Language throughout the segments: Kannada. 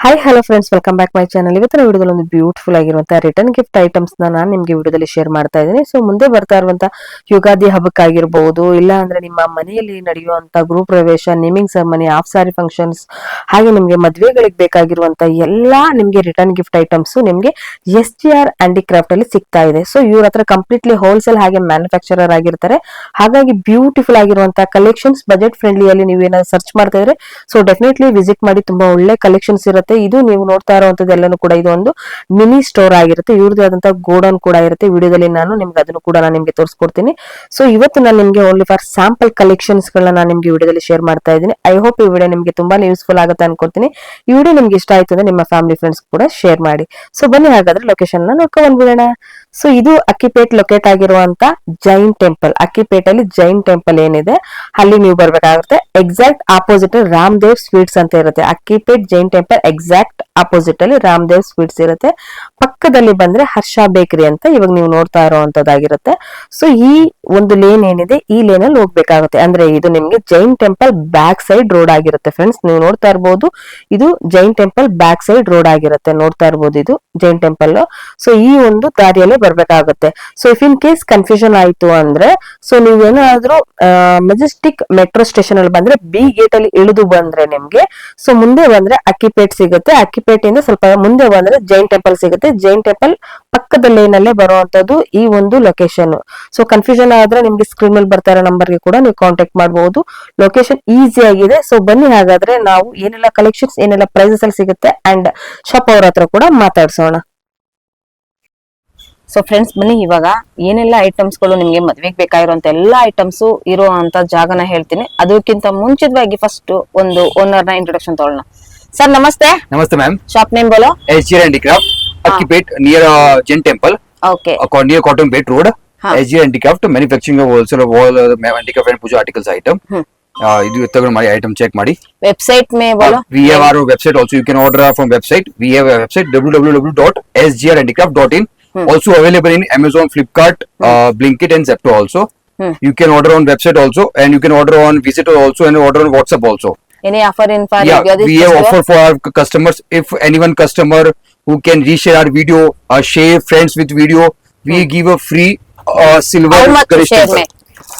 Hi hello friends, welcome back my channel. ಇವತ್ತಿನ ವಿಡಿಯೋದಲ್ಲಿ ಒಂದು ಬ್ಯೂಟಿಫುಲ್ ಆಗಿರುವಂತಹ ರಿಟರ್ನ್ ಗಿಫ್ಟ್ ಐಟಮ್ಸ್ ನಾನು ನಿಮಗೆ ವಿಡಿಯೋದಲ್ಲಿ ಶೇರ್ ಮಾಡ್ತಾ ಇದ್ದೀನಿ. ಸೊ ಮುಂದೆ ಬರ್ತಾ ಇರುವಂತಹ ಯುಗಾದಿ ಹಬ್ಬಕ್ಕಾಗಿರ್ಬಹುದು, ಇಲ್ಲ ಅಂದ್ರೆ ನಿಮ್ಮ ಮನೆಯಲ್ಲಿ ನಡೆಯುವಂತ ಗೃಹ ಪ್ರವೇಶ, naming ceremony, of sorry functions, ಹಾಗೆ ನಿಮಗೆ ಮದುವೆಗಳಿಗೆ ಬೇಕಾಗಿರುವಂತ ಎಲ್ಲಾ ನಿಮಗೆ ರಿಟರ್ನ್ ಗಿಫ್ಟ್ ಐಟಮ್ಸ್ ನಿಮಗೆ SGR ಹ್ಯಾಂಡಿಕ್ರಾಫ್ಟ್ ಅಲ್ಲಿ ಸಿಗ್ತಾ ಇದೆ. ಸೊ ಇವ್ರ ಹತ್ರ ಕಂಪ್ಲೀಟ್ಲಿ ಹೋಲ್ಸೇಲ್ ಹಾಗೆ ಮ್ಯಾನುಫ್ಯಾಕ್ಚರರ್ ಆಗಿರ್ತಾರೆ. ಹಾಗಾಗಿ ಬ್ಯೂಟಿಫುಲ್ ಆಗಿರುವಂತಹ ಕಲೆಕ್ಷನ್ಸ್ ಬಜೆಟ್ ಫ್ರೆಂಡ್ಲಿಯಲ್ಲಿ ನೀವು ಏನಾದ್ರು ಸರ್ಚ್ ಮಾಡ್ತಾ ಇದ್ರೆ ಸೊ ಡೆಫಿನೆಟ್ಲಿ ವಿಸಿಟ್ ಮಾಡಿ. ತುಂಬಾ ಒಳ್ಳೆ ಕಲೆಕ್ಷನ್ಸ್ ಇರುತ್ತೆ. ಇದು ನೀವು ನೋಡ್ತಾ ಇರುವಂತದ್ದೆಲ್ಲನೂ ಕೂಡ ಇದು ಒಂದು ಮಿನಿ ಸ್ಟೋರ್ ಆಗಿರುತ್ತೆ. ಇವ್ರದೇ ಆದಂತಹ ಗೋಡೌನ್ ಕೂಡ ಇರುತ್ತೆ. ವಿಡಿಯೋದಲ್ಲಿ ನಾನು ನಿಮ್ಗೆ ಅದನ್ನು ಕೂಡ ನಾನು ನಿಮ್ಗೆ ತೋರಿಸ್ಕೊಡ್ತೀನಿ. ಸೊ ಇವತ್ತು ನಾನು ನಿಮ್ಗೆ ಓನ್ಲಿ ಫಾರ್ ಸ್ಯಾಂಪಲ್ ಕಲೆಕ್ಷನ್ಸ್ ಗಳನ್ನ ನಾನು ನಿಮ್ಗೆ ವಿಡಿಯೋದಲ್ಲಿ ಶೇರ್ ಮಾಡ್ತಾ ಇದ್ದೀನಿ. ಐ ಹೋಪ್ ಈ ವಿಡಿಯೋ ನಿಮ್ಗೆ ತುಂಬಾನೇ ಯೂಸ್ಫುಲ್ ಆಗುತ್ತೆ ಅನ್ಕೊಳ್ತೀನಿ. ಈ ವಿಡಿಯೋ ನಿಮ್ಗೆ ಇಷ್ಟ ಆಯ್ತು ಅಂದ್ರೆ ನಿಮ್ಮ ಫ್ಯಾಮಿಲಿ ಫ್ರೆಂಡ್ಸ್ ಕೂಡ ಶೇರ್ ಮಾಡಿ. ಸೊ ಬನ್ನಿ ಹಾಗಾದ್ರೆ ಲೊಕೇಶನ್ ನ ನೋಡ್ಕೊಂಡ್ ಬಂದ್ಬಿಡೋಣ. ಸೊ ಇದು ಅಕ್ಕಿಪೇಟ್ ಲೊಕೇಟ್ ಆಗಿರುವಂತ ಜೈನ್ ಟೆಂಪಲ್. ಅಕ್ಕಿಪೇಟ್ ಅಲ್ಲಿ ಜೈನ್ ಟೆಂಪಲ್ ಏನಿದೆ ಅಲ್ಲಿ ನೀವು ಬರ್ಬೇಕಾಗುತ್ತೆ. ಎಕ್ಸಾಕ್ಟ್ ಆಪೋಸಿಟ್ ರಾಮದೇವ್ ಸ್ವೀಟ್ಸ್ ಅಂತ ಇರುತ್ತೆ. ಅಕ್ಕಿಪೇಟ್ ಜೈನ್ ಟೆಂಪಲ್ ಎಕ್ಸಾಕ್ಟ್ ಆಪೋಸಿಟ್ ಅಲ್ಲಿ ರಾಮದೇವ್ ಸ್ವೀಟ್ಸ್ ಇರುತ್ತೆ. ಪಕ್ಕದಲ್ಲಿ ಬಂದ್ರೆ ಹರ್ಷ ಬೇಕರಿ ಅಂತ ಇವಾಗ ನೀವು ನೋಡ್ತಾ ಇರುವಂತದ್ದಾಗಿರುತ್ತೆ. ಸೊ ಈ ಒಂದು ಲೇನ್ ಏನಿದೆ ಈ ಲೇನ್ ಅಲ್ಲಿ ಹೋಗ್ಬೇಕಾಗುತ್ತೆ. ಅಂದ್ರೆ ಇದು ನಿಮ್ಗೆ Jain temple back side road ಆಗಿರುತ್ತೆ ಫ್ರೆಂಡ್ಸ್. ನೀವು ನೋಡ್ತಾ ಇರ್ಬೋದು, ಇದು Jain temple back side road ಆಗಿರುತ್ತೆ. ನೋಡ್ತಾ ಇರ್ಬೋದು, ಇದು ಜೈನ್ ಟೆಂಪಲ್. ಸೊ ಈ ಒಂದು ದಾರಿಯಲ್ಲಿ ಬರ್ಬೇಕಾಗುತ್ತೆ. So if in case confusion ಆಯ್ತು ಅಂದ್ರೆ ಸೊ ನೀವೇನಾದ್ರೂ ಮೆಜೆಸ್ಟಿಕ್ ಮೆಟ್ರೋ ಸ್ಟೇಷನ್ ಅಲ್ಲಿ ಬಂದ್ರೆ ಬಿ ಗೇಟ್ ಅಲ್ಲಿ ಇಳಿದು ಬಂದ್ರೆ ನಿಮ್ಗೆ ಸೊ ಮುಂದೆ ಬಂದ್ರೆ ಅಕ್ಕಿಪೇಟ್ ಸಿಗುತ್ತೆ. ಅಕ್ಕಿಪೇಟೆಯಿಂದ ಸ್ವಲ್ಪ ಮುಂದೆ ಬಂದ್ರೆ ಜೈನ್ ಟೆಂಪಲ್ ಸಿಗುತ್ತೆ. ಜೈನ್ ಟೆಂಪಲ್ ಪಕ್ಕದ ಲೇನಲ್ಲೇ ಬರುವಂತದ್ದು ಈ ಒಂದು ಲೊಕೇಶನ್. ಸೊ ಕನ್ಫ್ಯೂಷನ್ ಆದ್ರೆ ನಿಮ್ಗೆ ಸ್ಕ್ರೀನ್ ಮೇಲೆ ಬರ್ತಾ ಇರೋ ನಂಬರ್ಗೆ ಕೂಡ ನೀವು ಕಾಂಟ್ಯಾಕ್ಟ್ ಮಾಡಬಹುದು. ಲೊಕೇಶನ್ ಈಸಿ ಆಗಿದೆ. ಸೊ ಬನ್ನಿ ಹಾಗಾದ್ರೆ ನಾವು ಏನೆಲ್ಲ ಕಲೆಕ್ಷನ್ಸ್ ಏನೆಲ್ಲ ಪ್ರೈಸಸ್ ಅಲ್ಲಿ ಸಿಗುತ್ತೆ ಅಂಡ್ ಶಾಪ್ ಅವ್ರ ಹತ್ರ ಕೂಡ ಮಾತಾಡ್ಸೋಣ. ಸೊ ಫ್ರೆಂಡ್ಸ್ ಬನ್ನಿ, ಇವಾಗ ಏನೆಲ್ಲ ಐಟಮ್ಸ್ ಗಳು ನಿಮ್ಗೆ ಮದ್ವೆಗೆ ಬೇಕಾಗಿರುವಂತ ಎಲ್ಲಾ ಐಟಮ್ಸ್ ಇರುವಂತ ಜಾಗನ ಹೇಳ್ತೀನಿ. ಅದಕ್ಕಿಂತ ಮುಂಚಿತವಾಗಿ ಫಸ್ಟ್ ಒಂದು ಓನರ್ ನ ಇಂಟ್ರೊಡಕ್ಷನ್ ತಗೊಳ್ಳೋಣ. ಸರ್ ನಮಸ್ತೆ. नमस्ते मैम. ಶಾಪ್ ನೇಮ್ ಬೋಲೋ. SGR Handicraft, Akipet near Jain Temple, okay. near Cotton Bait Road. हाँ. SGR Handicraft manufacturing of wholesale of all handicraft and puja articles item. ಇದು ತಗೊಂಡು ಮಾಡಿ ಐಟಮ್ ಚೆಕ್ ಮಾಡಿ. ವೆಬ್ಸೈಟ್ ಮೇ ಬೋಲೋ. We have our website also. You can order from website. We have a website www.sgrhandicraft.in. Also available in Amazon, Flipkart, Blinkit and Zepto also. You can order on website also, and you can order on visitor also, and order on WhatsApp also. Any offer in for Yeah, Yugadi we have festival? offer for our customers. If anyone customer who can reshare our video, share friends with video, we give a free silver. How much Ganesh share temple. में?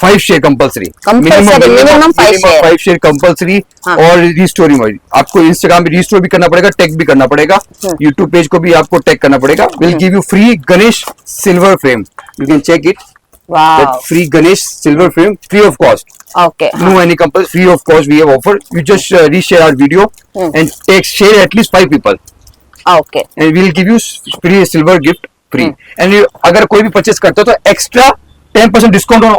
5 share compulsory. Compulsory, minimum 5 share. 5 share compulsory. हाँ. और रीस्टोरी में आपको इंस्टाग्राम पे रीस्टोर भी करना पड़ेगा, टैग भी करना पड़ेगा, यूट्यूब पेज को भी आपको टैग करना पड़ेगा. We'll give you free Ganesh silver frame. You can check it. Wow. That free Ganesh silver frame free of cost. Okay. No any compulsory, free of cost we have offer. You just reshare our video and share at least 5 people, okay. and we'll give you free silver gift free. And you, अगर कोई भी purchase करते हो तो extra 10% discount on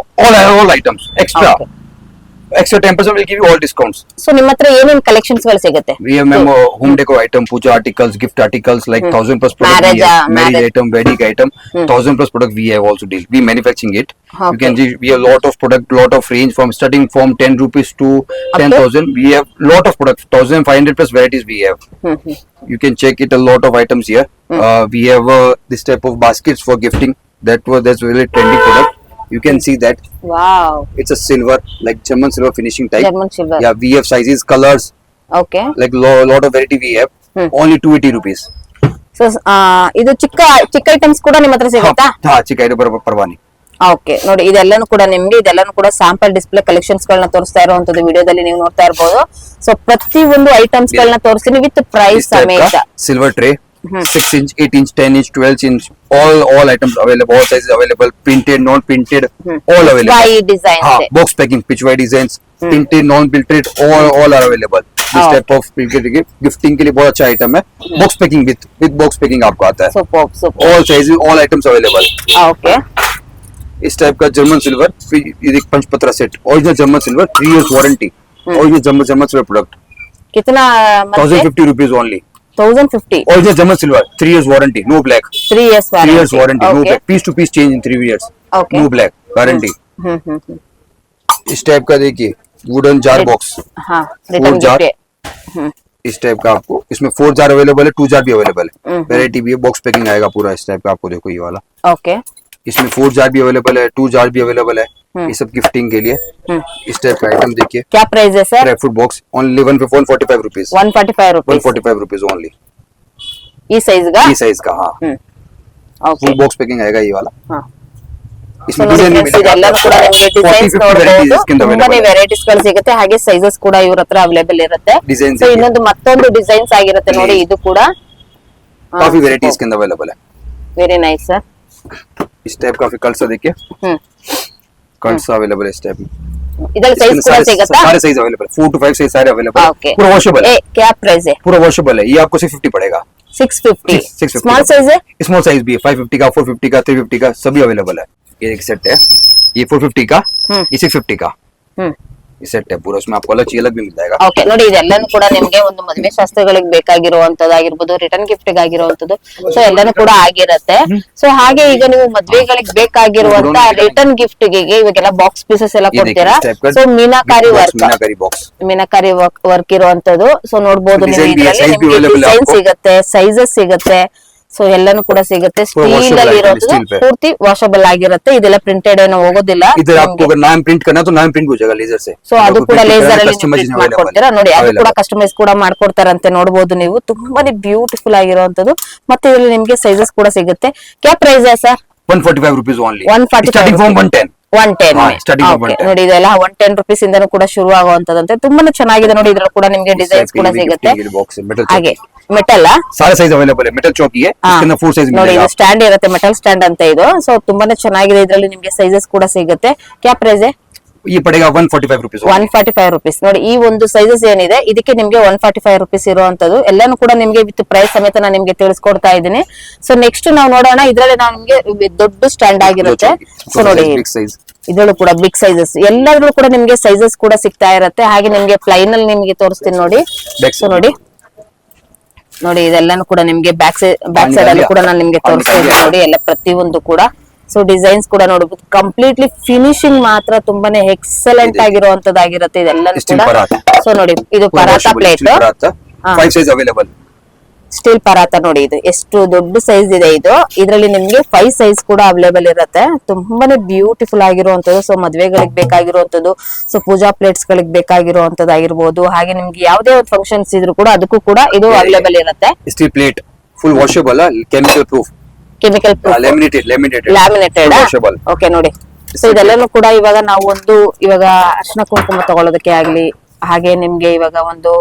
all items. Extra Okay. 10% will give you all discounts. So ನಿಮ್ಮ ಹತ್ರ ಏನೇನ್ ಕಲೆಕ್ಷನ್ಸ್ ಗಳು ಸಿಗುತ್ತೆ? We have ma'am home decor item, puja articles, gift articles like 1000 plus product. Marriage, we have marriage marriage. item, wedding item, 1000 plus product we have also deal. We manufacturing it. You Okay. can see we have lot of product, lot of range from starting from 10 rupees to 10,000. We have lot of product, 1500 plus varieties we have. You can check it, a lot of items here. We have this type of baskets for gifting. That's really trending product. You can see that wow. it's a silver, like German silver finishing type. German silver. Yeah, we have sizes, colors, okay. like lot of variety we have. Only 280 rupees. So ಇದು ಚಿಕ್ಕ ಚಿಕ್ಕ ಐಟಮ್ಸ್ ಕೂಡ ನಿಮ್ಮ ಹತ್ರ ಸಿಗುತ್ತಾ? हाँ चिक आइटम परवानी. ಓಕೆ. ನೋಡಿ ಇದೆಲ್ಲಾನು ಕೂಡ ನಿಮ್ಗೆ ಕೂಡ ಸ್ಯಾಂಪಲ್ ಡಿಸ್ಪ್ಲೇ ಕಲೆಕ್ಷನ್ಸ್ ಗಳನ್ನ ತೋರಿಸ್ತಾ ಇರುವಂತದ್ದು ವಿಡಿಯೋದಲ್ಲಿ ನೀವು ನೋಡ್ತಾ ಇರಬಹುದು. ಸೊ ಪ್ರತಿ ಒಂದು ಐಟಮ್ಸ್ ಗಳನ್ನ ತೋರಿಸ್ತೀನಿ ವಿತ್ ಪ್ರೈಸ್ ಸಮೇತ. Silver tray, 6 inch, 8 inch, 10 inch, 12 inch, all items available, all sizes available, printed, non printed, all available. Why design हाँ, से? box packing, pitch white designs, printed, non printed, all are available. This type of gifting के लिए बहुत अच्छा आइटम है. Box packing with box packing आपको आता है. Super super. All sizes, all items available. Okay. इस टाइप का जर्मन सिल्वर, ये देख पंचपत्रा set, original German silver, 3 years warranty, original German silver product, कितना 1050 rupees only. 1050. Original German silver, 3 years warranty, no black. 3 years 3 years warranty, no Okay. black. Piece to piece change in 3 years. Okay. No black, guarantee. इस टाइप का देखिए, वुडन जार बॉक्स, हाँ. Return jar. गिफ्ट. इस टाइप का आपको, इसमें 4 जार अवेलेबल है, 2 जार भी अवेलेबल है. वेराइटी भी है, बॉक्स पैकिंग आएगा पूरा इस टाइप का आपको. देखो ये वाला ओके. इसमें 4 जार भी अवेलेबल है, 2 जार भी अवेलेबल है, ये सब गिफ्टिंग के लिए। इस टाइप का आइटम देखिए, क्या प्राइस है sir? Dry fruit box only 145 rupees, 145 rupees, 145 rupees only. ಈ ಸೈಜ್ गा ये साइज का, हाँ ಓಕೆ फुल बॉक्स पैकिंग आएगा ये वाला। ಹಾ इसमें ನೋಡಿ डिजाइन ಫ್ರೆಂಡ್ಸ್, ಇದೆಲ್ಲನೂ ಕೂಡ ನಿಮಗೆ ಡಿಸೈನ್ಸ್ ನೋಡಬಹುದು, ತುಂಬಾನೇ ವೆರೈಟೀಸ್ ಗಳು ಸಿಗುತ್ತೆ, ಹಾಗೆ ಸೈಜಸ್ ಕೂಡ ಇವ್ರ ಹತ್ರ ಅವೈಲೇಬಲ್ ಇರುತ್ತೆ। Designs ಸೊ देखिए। ಇನ್ನೊಂದು ಮತ್ತೊಂದು ಡಿಸೈನ್ಸ್ ಆಗಿರುತ್ತೆ ನೋಡಿ, ಇದು ಕೂಡ काफी वेराइटी इसके अंदर अवेलेबल है। Very nice sir. इस टाइप का फिर कल्सा देखिए, कल्सा अवेलेबल है इस टाइप में। ಇದ್ರಲ್ಲಿ ಸೈಜ್ ಕೂಡ ಸಿಗುತ್ತಾ? सारे साइज अवेलेबल, 4 to 5 साइज सारे अवेलेबल ओके। पूरा वॉशेबल है, क्या प्राइस है? पूरा वॉशेबल है। ये आपको 650 पड़ेगा, 650। 650 स्मॉल साइज है? स्मॉल साइज भी है, 550 का, 450 का, 350 का सभी अवेलेबल है। ये एक सेट है, ये 450 का, ये 650 का, ये सेट है पूरा, उसमें आपको अलग चीज अलग भी मिल जाएगा। ಓಕೆ ನೋಡಿ, ಇದೆಲ್ಲನೂ ಕೂಡ ನಿಮ್ಗೆ ಒಂದು ಮದುವೆ ಶಾಸ್ತ್ರಗಳಿಗೆ ಬೇಕಾಗಿರುವಂತದ್ದಾಗಿರ್ಬೋದು, ರಿಟರ್ನ್ ಗಿಫ್ಟ್ ಗಾಗಿರುವಂತದ್ದು, ಸೊ ಎಲ್ಲಾನು ಕೂಡ ಆಗಿರುತ್ತೆ। ಸೊ ಹಾಗೆ ಈಗ ನೀವು ಮದುವೆಗಳಿಗೆ ಬೇಕಾಗಿರುವಂತ ರಿಟರ್ನ್ ಗಿಫ್ಟ್ ಗೆ ಇವಾಗೆಲ್ಲ ಬಾಕ್ಸ್ ಪೀಸಸ್ ಎಲ್ಲ ये देखिए, ಕೊಡ್ತೀರಾ? इस टाइप का ಸೊ ಮೀನಾಕಾರಿ ವರ್ಕ್, मीनाकारी बॉक्स, ಮೀನಾಕಾರಿ ವರ್ಕ್ ಇರುವಂತದ್ದು, ಸೊ ನೋಡ್ಬೋದು ನೀವು Design भी है, ಇದರಲ್ಲಿ size भी ನಿಮ್ಗೆ available है ಡಿಸೈನ್ आपको। ಸಿಗುತ್ತೆ, ಸೈಜಸ್ ಸಿಗುತ್ತೆ, ಸೊ ಎಲ್ಲಾನು ಕೂಡ ಸಿಗುತ್ತೆ। पूरा ಸ್ಟೀಲ್ washable ಅಲ್ಲಿ item, ಇರೋದು steel पे। ಪೂರ್ತಿ ವಾಷಬಲ್ ಆಗಿರುತ್ತೆ, ಇದೆಲ್ಲ ಪ್ರಿಂಟೆಡ್ ಏನೋ ಹೋಗೋದಿಲ್ಲ इधर आपको अगर नाम प्रिंट करना है तो नाम प्रिंट हो जाएगा लेजर से। ಸೊ ಅದು ಕೂಡ ಲೇಸರ್ ಅಲ್ಲಿ कस्टमाइज ಮಾಡ್ಕೊಡ್ತೀರಾ ನೋಡಿ, ಅದು ಕೂಡ ಕಸ್ಟಮೈಸ್ ಕೂಡ ಮಾಡ್ಕೊಡ್ತಾರಂತೆ ನೋಡಬಹುದು ನೀವು, ತುಂಬಾನೇ ಬ್ಯೂಟಿಫುಲ್ ಆಗಿರುವಂತದ್ದು, ಮತ್ತೆ ಇದರಲ್ಲಿ ನಿಮ್ಗೆ ಸೈಜಸ್ ಕೂಡ ಸಿಗುತ್ತೆ। ಕ್ಯಾ ಪ್ರೈಸ್ है sir? 145 rupees only, 145 starting from 110। 110 ಹಾ, starting from Okay, 110 ನೋಡಿ ಇದೆಲ್ಲ 110 रुपीस ಇಂದನೂ ಕೂಡ ಶುರು ಆಗುವಂತದಂತೆ, ತುಂಬಾನೇ ಚೆನ್ನಾಗಿದೆ ನೋಡಿ, ಇದ್ರಲ್ಲಿ ಕೂಡ ನಿಮ್ಗೆ ಡಿಸೈನ್ಸ್ ಕೂಡ ಸಿಗುತ್ತೆ। बॉक्स मेटल ಹಾಗೆ ಮೆಟಲ್ सारे साइज अवेलेबल है, मेटल चौकी है, इसके अंदर 4 साइज ನೋಡಿ, मिलेगा। ಇದು ಸ್ಟ್ಯಾಂಡ್ ಇರುತ್ತೆ, ಮೆಟಲ್ ಸ್ಟ್ಯಾಂಡ್ ಅಂತ ಇದು, ಸೊ ತುಂಬಾನೇ ಚೆನ್ನಾಗಿದೆ, ಇದರಲ್ಲಿ ನಿಮ್ಗೆ ಸೈಜಸ್ ಕೂಡ ಸಿಗುತ್ತೆ। ಕ್ಯಾ ಪ್ರೈಸ್ है? ये पड़ेगा 145 रुपीज। 145 रुपीस ನೋಡಿ, ಈ ಒಂದು ಸೈಜಸ್ ಏನಿದೆ ಇದಕ್ಕೆ ನಿಮ್ಗೆ 145 रुपीस ಇರುವಂತದ್ದು, ಎಲ್ಲಾನು ಕೂಡ ನಿಮ್ಗೆ ವಿತ್ ಪ್ರೈಸ್ ಸಮೇತ ನಾನು ನಿಮ್ಗೆ ತಿಳಿಸ್ಕೊಡ್ತಾ ಇದ್ದೀನಿ। ಸೊ ನೆಕ್ಸ್ಟ್ ನಾವು ನೋಡೋಣ, ಇದರಲ್ಲಿ ನಾವು ನಿಮ್ಗೆ ದೊಡ್ಡ ಸ್ಟ್ಯಾಂಡ್ ಆಗಿರುತ್ತೆ, ಸೊ ನೋಡಿ बिग साइज, ಇದರಲ್ಲೂ ಕೂಡ ಬಿಗ್ ಸೈಜಸ್, ಎಲ್ಲಾದ್ರೂ ಕೂಡ ನಿಮ್ಗೆ ಸೈಜಸ್ ಕೂಡ ಸಿಗ್ತಾ ಇರುತ್ತೆ। ಹಾಗೆ ನಿಮ್ಗೆ ಪ್ಲೈನ್ ಅಲ್ಲಿ ನಿಮ್ಗೆ ತೋರಿಸ್ತೀನಿ ನೋಡಿ, ಸೊ ನೋಡಿ ನೋಡಿ ಇದೆಲ್ಲಾನು ಕೂಡ ನಿಮ್ಗೆ ಬ್ಯಾಕ್ ಸೈಡ್ ಅಲ್ಲಿ ಕೂಡ ನಾನು ನಿಮ್ಗೆ ತೋರಿಸ್ತಾ ಇದ್ದೀನಿ ನೋಡಿ, ಎಲ್ಲ ಪ್ರತಿಯೊಂದು ಕೂಡ, ಸೊ ಡಿಸೈನ್ಸ್ ಕೂಡ ನೋಡಬಹುದು, ಕಂಪ್ಲೀಟ್ಲಿ ಫಿನಿಶಿಂಗ್ ಮಾತ್ರ ತುಂಬಾನೇ ಎಕ್ಸಲೆಂಟ್ ಆಗಿರುವಂತದ್ದಾಗಿರುತ್ತೆ ಇದೆಲ್ಲ ಕೂಡ। ಸೊ ನೋಡಿ, ಇದು ಪರಾತ ಪ್ಲೇಟ್, 5 साइज अवेलेबल, ಸ್ಟೀಲ್ ಪರಾತ ನೋಡಿ, ಇದು ಎಷ್ಟು ದೊಡ್ಡ ಸೈಜ್ ಇದೆ ಇದು, ಇದರಲ್ಲಿ ನಿಮ್ಗೆ 5 ಸೈಜ್ ಕೂಡ ಅವೈಲೇಬಲ್ ಇರುತ್ತೆ, ತುಂಬಾನೇ ಬ್ಯೂಟಿಫುಲ್ ಆಗಿರುವಂತದ್ದು। ಸೊ ಮದ್ವೆಗಳಿಗೆ ಬೇಕಾಗಿರುವಂತದ್ದು, ಸೊ ಪೂಜಾ ಪ್ಲೇಟ್ಸ್ ಗಳಿಗೆ ಬೇಕಾಗಿರುವಂತದ್ದಾಗಿರ್ಬೋದು, ಹಾಗೆ ನಿಮ್ಗೆ ಯಾವುದೇ ಒಂದು ಫಂಕ್ಷನ್ಸ್ ಇದ್ರು ಕೂಡ ಅದಕ್ಕೂ ಕೂಡ ಇದು ಅವೈಲೇಬಲ್ ಇರುತ್ತೆ। स्टील प्लेट फुल वॉशेबल है, chemical proof, chemical laminated laminated okay ನೋಡಿ, ಸೊ ಇದೆಲ್ಲನೂ ಕೂಡ ಇವಾಗ ನಾವು ಇವಾಗ ಅರ್ಶಿನ ಕುಂಕುಮ ತಗೊಳ್ಳೋದಕ್ಕೆ ಆಗ್ಲಿ, ಹಾಗೆ ನಿಮ್ಗೆ ಇವಾಗ ಒಂದು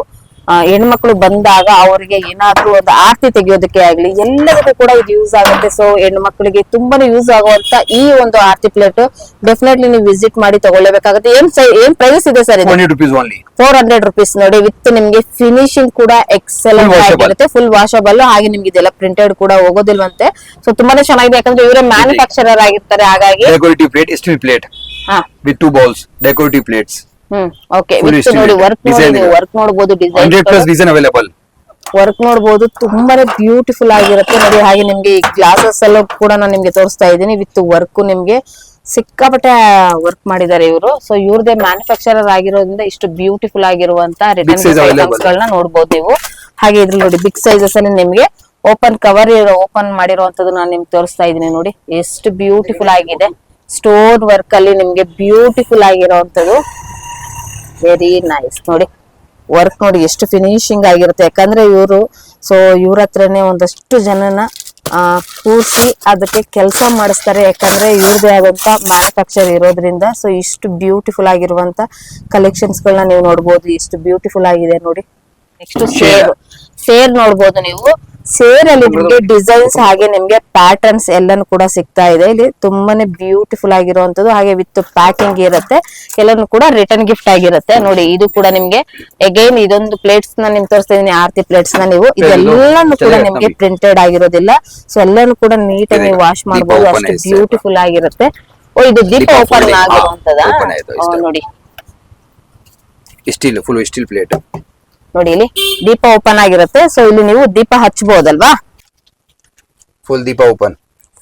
ಹೆಣ್ಮಕ್ಳು ಬಂದಾಗ ಅವರಿಗೆ ಏನಾದ್ರೂ ಒಂದು ಆರತಿ ತೆಗೆಯೋದಕ್ಕೆ ಆಗ್ಲಿ, ಎಲ್ಲದಕ್ಕೂ ಕೂಡ ಇದು ಯೂಸ್ ಆಗುತ್ತೆ। ಸೊ ಹೆಣ್ಮಕ್ಳಿಗೆ ತುಂಬಾನೇ ಯೂಸ್ ಆಗುವಂತ ಈ ಒಂದು ಆರತಿ ಪ್ಲೇಟ್ ಡೆಫಿನೆಟ್ಲಿ ನೀವು ವಿಸಿಟ್ ಮಾಡಿ ತಗೊಳ್ಳೇಬೇಕಾಗುತ್ತೆ। ಏನ್ ಪ್ರೈಸ್ ಇದೆ ಸರ್? 400 rupees only, 400 रुपीस ನೋಡಿ, ವಿತ್ ನಿಮ್ಗೆ ಫಿನಿಶಿಂಗ್ ಕೂಡ ಎಕ್ಸಲೆಂಟ್ ಆಗಿರುತ್ತೆ, ಫುಲ್ ವಾಷಬಲ್, ಹಾಗೆ ನಿಮ್ಗೆ ಇದೆಲ್ಲ ಪ್ರಿಂಟೆಡ್ ಕೂಡ ಹೋಗೋದಿಲ್ವಂತೆ। ಸೊ ತುಂಬಾನೇ ಚೆನ್ನಾಗಿದೆ, ಯಾಕಂದ್ರೆ ಇವರೇ ಮ್ಯಾನುಫ್ಯಾಕ್ಚರರ್ ಆಗಿರ್ತಾರೆ, ಹಾಗಾಗಿ decorative plate, steel plate with 2 balls, decorative plates, okay, with ನೋಡಿ ವರ್ಕ್ ನೋಡಬಹುದು, 100 plus design available, ವರ್ಕ್ ನೋಡಬಹುದು, ತುಂಬಾನೇ ಬ್ಯೂಟಿಫುಲ್ ಆಗಿರುತ್ತೆ ನೋಡಿ। ಹಾಗೆ ನಿಮ್ಗೆ ಈ ಗ್ಲಾಸಸ್ ಎಲ್ಲ ಕೂಡ ನಾನು ನಿಮ್ಗೆ ತೋರಿಸ್ತಾ ಇದ್ದೀನಿ, ವಿತ್ ವರ್ಕ್ ನಿಮ್ಗೆ ಸಿಕ್ಕಾಪಟ್ಟೆ ವರ್ಕ್ ಮಾಡಿದ್ದಾರೆ ಇವರು। ಸೊ ಇವ್ರದೇ ಮ್ಯಾನುಫ್ಯಾಕ್ಚರರ್ ಆಗಿರೋದ್ರಿಂದ ಇಷ್ಟು ಬ್ಯೂಟಿಫುಲ್ ಆಗಿರುವಂತ ರಿಟರ್ನ್ ಐಟಮ್ಸ್ ಗಳನ್ನ ನೋಡಬಹುದು ನೀವು। ಹಾಗೆ ಇದ್ರಲ್ಲಿ ನೋಡಿ ಬಿಗ್ ಸೈಜಸ್ ಅಲ್ಲಿ ನಿಮ್ಗೆ ಓಪನ್ ಕವರ್ ಓಪನ್ ಮಾಡಿರುವಂತದ್ದು ನಾನು ನಿಮ್ಗೆ ತೋರಿಸ್ತಾ ಇದ್ದೀನಿ ನೋಡಿ, ಎಷ್ಟು ಬ್ಯೂಟಿಫುಲ್ ಆಗಿದೆ, ಸ್ಟೋನ್ ವರ್ಕ್ ಅಲ್ಲಿ ನಿಮ್ಗೆ ಬ್ಯೂಟಿಫುಲ್ ಆಗಿರುವಂತದ್ದು, ವೆರಿ ನೈಸ್ ನೋಡಿ, ವರ್ಕ್ ನೋಡಿ ಎಷ್ಟು ಫಿನಿಶಿಂಗ್ ಆಗಿರುತ್ತೆ, ಯಾಕಂದ್ರೆ ಇವರು ಸೊ ಇವ್ರ ಹತ್ರನೇ ಒಂದಷ್ಟು ಜನನ ಕೂರಿಸಿ ಅದಕ್ಕೆ ಕೆಲಸ ಮಾಡಿಸ್ತಾರೆ, ಯಾಕಂದ್ರೆ ಇವ್ರದೇ ಆದಂತ ಮ್ಯಾನುಫ್ಯಾಕ್ಚರ್ ಇರೋದ್ರಿಂದ। ಸೊ ಇಷ್ಟು ಬ್ಯೂಟಿಫುಲ್ ಆಗಿರುವಂತ ಕಲೆಕ್ಷನ್ಸ್ ಗಳನ್ನ ನೀವು ನೋಡ್ಬೋದು, ಎಷ್ಟು ಬ್ಯೂಟಿಫುಲ್ ಆಗಿದೆ ನೋಡಿ। ನೆಕ್ಸ್ಟ್ ಸೇರ್ ನೋಡ್ಬೋದು ನೀವು, ಸೇರ್ ಅಲ್ಲಿ ನಿಮ್ಗೆ ಡಿಸೈನ್ಸ್ ಹಾಗೆ ನಿಮ್ಗೆ ಪ್ಯಾಟರ್ನ್ಸ್ ಎಲ್ಲಾನು ಕೂಡ ಸಿಗ್ತಾ ಇದೆ ಇಲ್ಲಿ, ತುಂಬಾನೇ ಬ್ಯೂಟಿಫುಲ್ ಆಗಿರುವಂತದ್ದು, ಹಾಗೆ ವಿತ್ ಪ್ಯಾಕಿಂಗ್ ಇರುತ್ತೆ, ಎಲ್ಲಾನು ಕೂಡ ರಿಟರ್ನ್ ಗಿಫ್ಟ್ ಆಗಿರುತ್ತೆ ನೋಡಿ। ಇದು ಕೂಡ ನಿಮ್ಗೆ ಅಗೈನ್ ಇದೊಂದು ಪ್ಲೇಟ್ಸ್ ನ ನಿಮ್ಗೆ ತೋರಿಸ್ತಾ ಇದೀನಿ, ಆರತಿ ಪ್ಲೇಟ್ಸ್ ನ ನೀವು, ಇದೆಲ್ಲಾನು ಕೂಡ ನಿಮ್ಗೆ ಪ್ರಿಂಟೆಡ್ ಆಗಿರೋದಿಲ್ಲ, ಸೊ ಎಲ್ಲಾನು ಕೂಡ ನೀಟಾಗಿ ನೀವು ವಾಶ್ ಮಾಡಬಹುದು, ಅಷ್ಟು ಬ್ಯೂಟಿಫುಲ್ ಆಗಿರುತ್ತೆ। ಓ, ಇದು ದೀಪ ಓಪನ್ ಆಗಿರುವಂತದ ನೋಡಿ, ಸ್ಟೀಲ್ ಫುಲ್ ಸ್ಟೀಲ್ ಪ್ಲೇಟ್ ನೋಡಿ, ಇಲ್ಲಿ ದೀಪ ಓಪನ್ ಆಗಿರುತ್ತೆ, ಸೊ ಇಲ್ಲಿ ನೀವು ದೀಪ ಹಚ್ಚಬಹುದಲ್ವಾ, ಫುಲ್ ದೀಪ ಓಪನ್,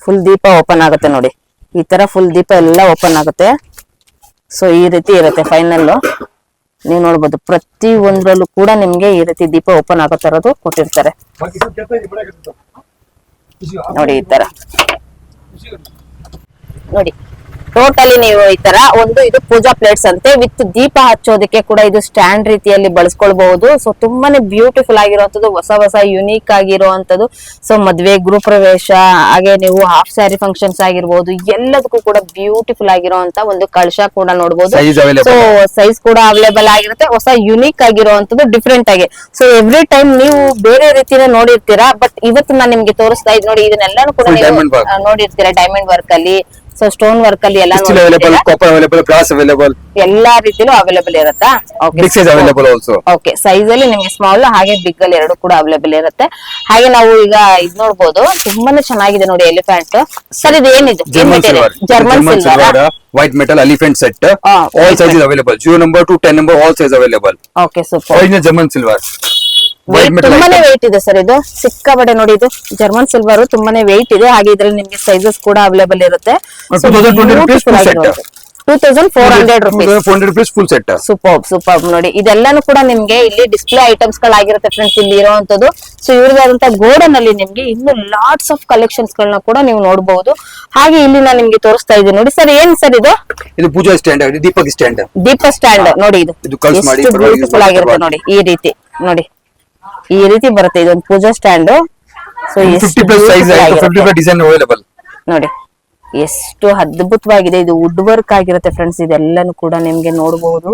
ಫುಲ್ ದೀಪ ಓಪನ್ ಆಗುತ್ತೆ ನೋಡಿ, ಈ ತರ ಫುಲ್ ದೀಪ ಎಲ್ಲ ಓಪನ್ ಆಗುತ್ತೆ। ಸೊ ಈ ರೀತಿ ಇರುತ್ತೆ ಫೈನಲ್, ನೀವು ನೋಡ್ಬೋದು ಪ್ರತಿ ಒಂದ್ರಲ್ಲೂ ಕೂಡ ನಿಮ್ಗೆ ಈ ರೀತಿ ದೀಪ ಓಪನ್ ಆಗೋ ತರದು ಕೊಟ್ಟಿರ್ತಾರೆ ನೋಡಿ, ಈ ತರ ನೋಡಿ ಟೋಟಲಿ ನೀವು ಈ ತರ ಒಂದು ಇದು ಪೂಜಾ ಪ್ಲೇಟ್ಸ್ ಅಂತೆ ವಿತ್ ದೀಪ ಹಚ್ಚೋದಕ್ಕೆ ಕೂಡ ಇದು ಸ್ಟ್ಯಾಂಡ್ ರೀತಿಯಲ್ಲಿ ಬಳಸ್ಕೊಳ್ಬಹುದು. ಸೊ ತುಂಬಾನೇ ಬ್ಯೂಟಿಫುಲ್ ಆಗಿರುವಂತದ್ದು, ಹೊಸ ಯುನೀಕ್ ಆಗಿರುವಂತದ್ದು. ಸೊ ಮದ್ವೆ, ಗೃಹ ಪ್ರವೇಶ, ಹಾಗೆ ನೀವು ಹಾಫ್ ಸ್ಯಾರಿ ಫಂಕ್ಷನ್ಸ್ ಆಗಿರ್ಬೋದು, ಎಲ್ಲದಕ್ಕೂ ಕೂಡ ಬ್ಯೂಟಿಫುಲ್ ಆಗಿರುವಂತ ಒಂದು ಕಳಶ ಕೂಡ ನೋಡಬಹುದು. ಸೊ ಸೈಜ್ ಕೂಡ ಅವೈಲೇಬಲ್ ಆಗಿರುತ್ತೆ, ಹೊಸ ಯುನೀಕ್ ಆಗಿರುವಂತದ್ದು, ಡಿಫ್ರೆಂಟ್ ಆಗಿ. ಸೊ ಎವ್ರಿ ಟೈಮ್ ನೀವು ಬೇರೆ ರೀತಿನ ನೋಡಿರ್ತೀರಾ, ಬಟ್ ಇವತ್ತು ನಾನು ನಿಮ್ಗೆ ತೋರಿಸ್ತಾ ಇದ್ ನೋಡಿ, ಇದನ್ನೆಲ್ಲಾನು ಕೂಡ ನೀವು ನೋಡಿರ್ತೀರಾ ಡೈಮಂಡ್ ವರ್ಕ್ ಅಲ್ಲಿ, ಸೊ ಸ್ಟೋನ್ ವರ್ಕ್ ಅಲ್ಲಿ ಎಲ್ಲ ಎಲ್ಲಾ ರೀತಿಲೂ ಅವೈಲೇಬಲ್ ಇರುತ್ತಾ? ಓಕೆ, ಸೈಜ್ ಅಲ್ಲಿ ನಿಮ್ಗೆ ಸ್ಮಾಲ್ ಹಾಗೆ ಬಿಗ್ ಅಲ್ಲಿ ಎರಡು ಕೂಡ ಅವೈಲೇಬಲ್ ಇರುತ್ತೆ. ಹಾಗೆ ನಾವು ಈಗ ಇದ್ ನೋಡ್ಬೋದು, ತುಂಬಾನೇ ಚೆನ್ನಾಗಿದೆ ನೋಡಿ ಎಲಿಫೆಂಟ್. ಸರ್ ಇದು ಏನಿದೆ? German silver white metal elephant set, all sizes available, 0 number to 10 number, all size available. Okay, super. Original German silver, white metal ತುಂಬಾನೇ item. ವೆಯ್ಟ್ ಇದೆ ಸರ್, ಇದು ಸಿಕ್ಕಾಪಟ್ಟೆ ನೋಡಿ. ಇದು ಜರ್ಮನ್ ಸಿಲ್ವರ್ ತುಂಬಾನೇ ವೆಯ್ಟ್ ಇದೆ. ಹಾಗೆ ಇದ್ರಲ್ಲಿ ನಿಮ್ಗೆ ಸೈಜಸ್ ಕೂಡ ಅವೈಲೇಬಲ್ ಇರುತ್ತೆ. 2020 rupees full set, 2400 rupees 400 rupees full set. Super ನೋಡಿ, ಇದೆಲ್ಲಾನು ಕೂಡ ನಿಮ್ಗೆ ಇಲ್ಲಿ ಡಿಸ್ಪ್ಲೇ ಐಟಮ್ಸ್ ಗಳಾಗಿರುತ್ತೆ ಫ್ರೆಂಡ್ಸ್, ಇಲ್ಲಿ ಇರುವಂತದ್ದು. ಸೊ ಇವ್ರದಾದಂತ ಗೋಡನ್ ಅಲ್ಲಿ ನಿಮ್ಗೆ ಇನ್ನು ಲಾಟ್ಸ್ ಆಫ್ ಕಲೆಕ್ಷನ್ಸ್ ಗಳನ್ನ ಕೂಡ ನೀವು ನೋಡಬಹುದು. ಹಾಗೆ ಇಲ್ಲಿ ನಾನು ನಿಮ್ಗೆ ತೋರಿಸ್ತಾ ಇದ್ದೀನಿ ನೋಡಿ. ಸರ್ ಏನ್ ಸರ್ ಇದು? ಇದು ಪೂಜಾ ಸ್ಟ್ಯಾಂಡ್, ದೀಪಕ್ ಸ್ಟ್ಯಾಂಡ್, ದೀಪ ಸ್ಟ್ಯಾಂಡ್ ನೋಡಿ. ಇದು ಕಲ್ಸ್ ಮಾಡಿ ಬ್ಯೂಟಿಫುಲ್ ಆಗಿರುತ್ತೆ ನೋಡಿ, ಈ ರೀತಿ ನೋಡಿ, ಈ ರೀತಿ ಬರುತ್ತೆ ಇದೊಂದು puja stand. So 50+ size, 50+ design available. ನೋಡಿ ಎಷ್ಟು ಅದ್ಭುತವಾಗಿದೆ. ಇದು ವುಡ್ ವರ್ಕ್ ಆಗಿರುತ್ತೆ ಫ್ರೆಂಡ್ಸ್, ಇದೆಲ್ಲಾನು ಕೂಡ ನಿಮ್ಗೆ ನೋಡಬಹುದು.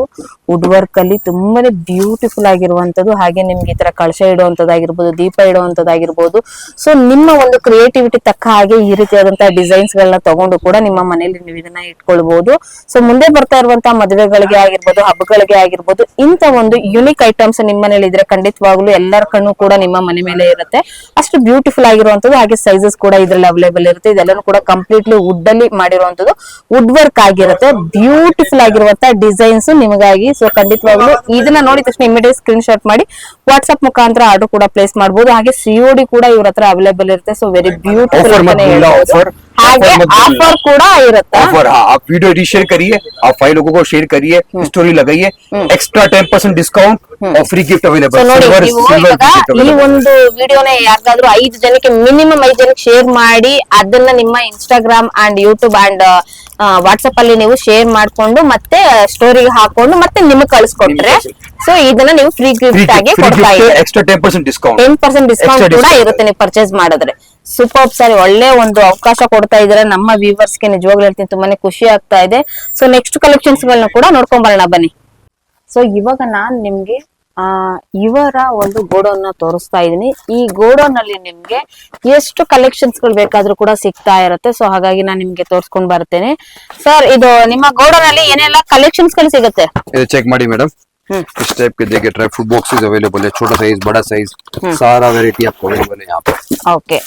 ವುಡ್ ವರ್ಕ್ ಅಲ್ಲಿ ತುಂಬಾನೇ ಬ್ಯೂಟಿಫುಲ್ ಆಗಿರುವಂತದ್ದು. ಹಾಗೆ ನಿಮ್ಗೆ ಈ ತರ ಕಳಶ ಇಡುವಂತದ್ದಾಗಿರ್ಬೋದು, ದೀಪ ಇಡುವಂತದ್ದಾಗಿರ್ಬೋದು. ಸೊ ನಿಮ್ಮ ಒಂದು ಕ್ರಿಯೇಟಿವಿಟಿ ತಕ್ಕ ಹಾಗೆ ಈ ರೀತಿಯಾದಂತಹ ಡಿಸೈನ್ಸ್ ಗಳನ್ನ ತಗೊಂಡು ಕೂಡ ನಿಮ್ಮ ಮನೆಯಲ್ಲಿ ನೀವು ಇದನ್ನ ಇಟ್ಕೊಳ್ಬಹುದು. ಸೊ ಮುಂದೆ ಬರ್ತಾ ಇರುವಂತಹ ಮದುವೆಗಳಿಗೆ ಆಗಿರ್ಬೋದು, ಹಬ್ಬಗಳಿಗೆ ಆಗಿರ್ಬೋದು, ಇಂತ ಒಂದು ಯುನಿಕ್ ಐಟಮ್ಸ್ ನಿಮ್ಮ ಮನೇಲಿ ಇದ್ರೆ ಖಂಡಿತವಾಗ್ಲೂ ಎಲ್ಲರ ಕಣ್ಣು ಕೂಡ ನಿಮ್ಮ ಮನೆ ಮೇಲೆ ಇರುತ್ತೆ. ಅಷ್ಟು ಬ್ಯೂಟಿಫುಲ್ ಆಗಿರುವಂತದ್ದು. ಹಾಗೆ ಸೈಜಸ್ ಕೂಡ ಇದ್ರಲ್ಲಿ ಅವೈಲೇಬಲ್ ಇರುತ್ತೆ. ಇದೆಲ್ಲನೂ ಕೂಡ ಕಂಪ್ಲೀಟ್ಲಿ ವುಡ್ ಅಲ್ಲಿ ಮಾಡಿರುವಂತದ್ದು, ವುಡ್ ವರ್ಕ್ ಆಗಿರುತ್ತೆ. ಬ್ಯೂಟಿಫುಲ್ ಆಗಿರುವಂತಹ ಡಿಸೈನ್ಸ್ ನಿಮಗಾಗಿ. ಸೊ ಖಂಡಿತವಾಗ್ಲೂ ಇದನ್ನ ನೋಡಿದ ತಕ್ಷಣ ಇಮಿಡಿಯೇಟ್ ಸ್ಕ್ರೀನ್ ಶಾಟ್ ಮಾಡಿ ವಾಟ್ಸ್ಆಪ್ ಮುಖಾಂತರ ಆರ್ಡರ್ ಕೂಡ ಪ್ಲೇಸ್ ಮಾಡಬಹುದು. ಹಾಗೆ ಸಿಒಡಿ ಕೂಡ ಇವ್ರ ಹತ್ರ ಅವೈಲೇಬಲ್ ಇರುತ್ತೆ. ಸೊ ವೆರಿ ಬ್ಯೂಟಿಫುಲ್ ಹಾಗೆ ಆಫರ್ ಕೂಡ ಇರುತ್ತೆ. आप वीडियो शेयर करिए, आप 5 लोगों को शेयर करिए, स्टोरी लगाइए, एक्स्ट्रा 10% डिस्काउंट और फ्री गिफ्ट अवेलेबल. ನೋಡಿ, ನೀವು ಇವಾಗ ಈ ಒಂದು ವಿಡಿಯೋನ ಯಾರಿಗಾದ್ರೂ 5 ಜನಕ್ಕೆ ಮಿನಿಮಮ್ 5 ಜನಕ್ಕೆ ಶೇರ್ ಮಾಡಿ, ಅದನ್ನ ನಿಮ್ಮ Instagram and YouTube and WhatsApp ಅಲ್ಲಿ ನೀವು ಶೇರ್ ಮಾಡ್ಕೊಂಡು ಮತ್ತೆ ಸ್ಟೋರಿಗೆ ಹಾಕೊಂಡು ಮತ್ತೆ ನಿಮಗೆ ಕಳಿಸ್ಕೊಟ್ರೆ, ಸೊ ಇದನ್ನ ನೀವು ಫ್ರೀ ಗಿಫ್ಟ್ ಆಗಿ ಕೊಡ್ತಾ ಇದ್ದೀರಾ. एक्स्ट्रा 10% डिस्काउंट, 10% ಡಿಸ್ಕೌಂಟ್ ಕೂಡ ಇರುತ್ತೆ ನೀವು ಪರ್ಚೇಸ್ ಮಾಡಿದ್ರೆ. ಸೂಪರ್ ಸರಿ, ಒಳ್ಳೆ ಒಂದು ಅವಕಾಶ ಕೊಡ್ತಾ ಇದ್ರೆ ನಮ್ಮ ವ್ಯೂವರ್ಸ್ ಗೆ. ನಿಜವಾಗ್ಲೂ ಹೇಳ್ತೀನಿ, ತುಂಬಾನೇ ಖುಷಿ ಆಗ್ತಾ ಇದೆ. ಸೊ ನೆಕ್ಸ್ಟ್ ಕಲೆಕ್ಷನ್ಸ್ ಗಳನ್ನ ಕೂಡ ನೋಡ್ಕೊಂಡ್ ಬರೋಣ ಬನ್ನಿ. ಸೊ ಇವಾಗ ನಾನ್ ನಿಮ್ಗೆ ಇವರ ಒಂದು ಗೋಡೌನ್ ನ ತೋರಿಸ್ತಾ ಇದೀನಿ. ಈ ಗೋಡೌನ್ ಅಲ್ಲಿ ನಿಮ್ಗೆ ಎಷ್ಟು ಕಲೆಕ್ಷನ್ಸ್ ಗಳು ಬೇಕಾದ್ರೂ ಕೂಡ ಸಿಗ್ತಾ ಇರುತ್ತೆ. ಸೊ ಹಾಗಾಗಿ ನಾನು ನಿಮ್ಗೆ ತೋರಿಸ್ಕೊಂಡ್ ಬರ್ತೇನೆ. ಸರ್ ಇದು ನಿಮ್ಮ ಗೋಡೌನ್ ಅಲ್ಲಿ ಏನೆಲ್ಲ ಕಲೆಕ್ಷನ್ಸ್ ಗಳು ಸಿಗುತ್ತೆ? ಚೆಕ್ ಮಾಡಿ ಮೇಡಮ್. इस टाइप के देखिए ड्राई फ्रूट बॉक्सेस अवेलेबल है, छोटा साइज, बड़ा साइज, सारा वेरायटी आपको अवेलेबल है यहाँ पे. ओके,